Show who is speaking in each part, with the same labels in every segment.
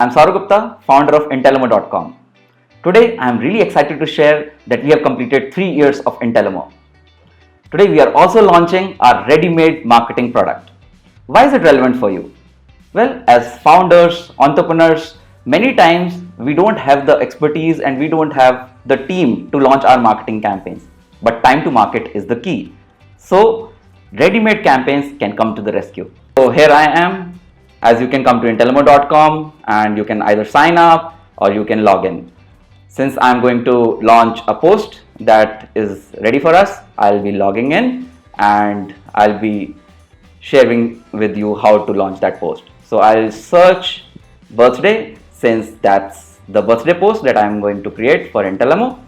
Speaker 1: I'm Saurabh Gupta, founder of Intelimo.com. Today, I am really excited to share that we have completed 3 years of Intelimo. Today, we are also launching our ready-made marketing product. Why is it relevant for you? Well, as founders, entrepreneurs, many times we don't have the expertise and we don't have the team to launch our marketing campaigns. But time to market is the key. So, ready-made campaigns can come to the rescue. So, here I am. As you can come to Intelimo.com and you can either sign up or you can log in. Since I'm going to launch a post that is ready for us, I'll be logging in and I'll be sharing with you how to launch that post. So I'll search birthday, since that's the birthday post that I'm going to create for Intelimo.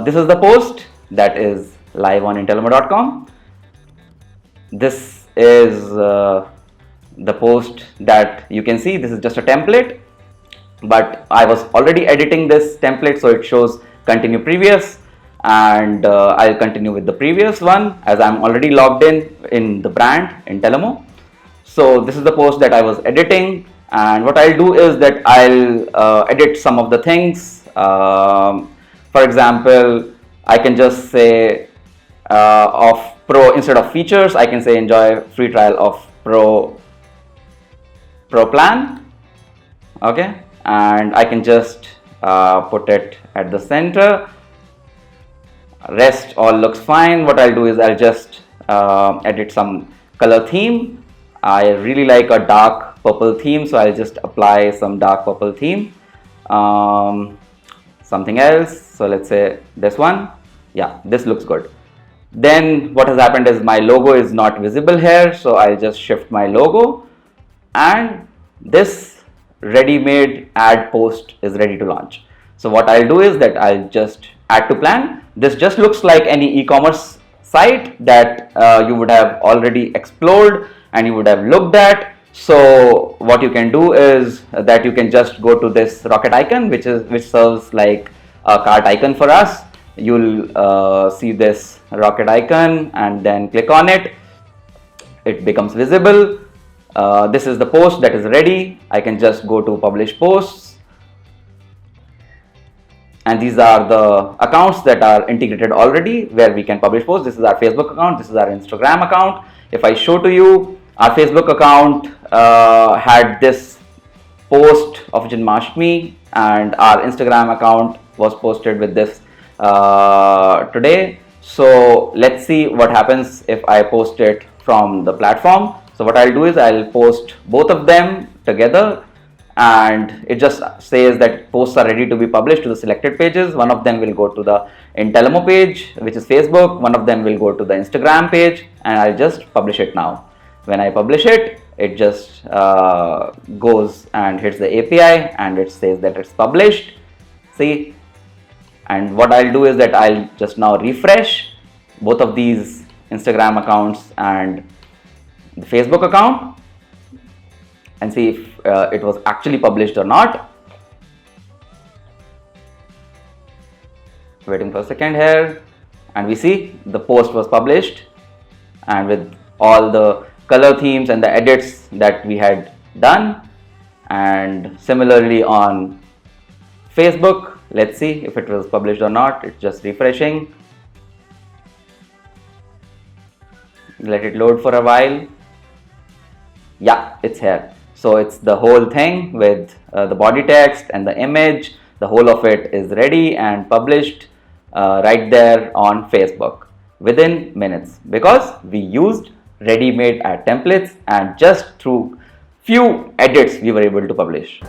Speaker 1: This is the post that is live on Intelimo.com. This is the post that you can see. This is just a template, but I was already editing this template, so it shows continue previous, and I'll continue with the previous one as I'm already logged in the brand Intelimo. So this is the post that I was editing, and what I'll do is that I'll edit some of the things. For example, I can just say of Pro instead of features, I can say enjoy free trial of Pro plan. Okay, and I can just put it at the center. Rest all looks fine. What I'll do is I'll just edit some color theme. I really like a dark purple theme, so I'll just apply some dark purple theme. Something else, so let's say this one. Yeah, this looks good. Then what has happened is my logo is not visible here, so I'll just shift my logo, and this ready-made ad post is ready to launch. So what I'll do is that I'll just add to plan. This just looks like any e-commerce site that you would have already explored and you would have looked at. So what you can do is that you can just go to this rocket icon, which serves like a cart icon for us. You'll see this rocket icon and then click on it. It becomes visible. This is the post that is ready. I can just go to publish posts, and these are the accounts that are integrated already where we can publish posts. This is our Facebook account, this is our Instagram account. If I show to you, our Facebook account had this post of Janmashtami, and our Instagram account was posted with this today. So let's see what happens if I post it from the platform. So what I'll do is I'll post both of them together, and it just says that posts are ready to be published to the selected pages. One of them will go to the Intelimo page, which is Facebook. One of them will go to the Instagram page, and I'll just publish it now. When I publish it, it just goes and hits the API, and it says that it's published. See, and what I'll do is that I'll just now refresh both of these Instagram accounts and the Facebook account and see if it was actually published or not. Waiting for a second here, and we see the post was published, and with all the color themes and the edits that we had done. And similarly on Facebook, let's see if it was published or not. It's just refreshing. Let it load for a while. Yeah, it's here. So it's the whole thing with the body text and the image. The whole of it is ready and published right there on Facebook within minutes, because we used ready-made ad templates, and just through few edits we were able to publish.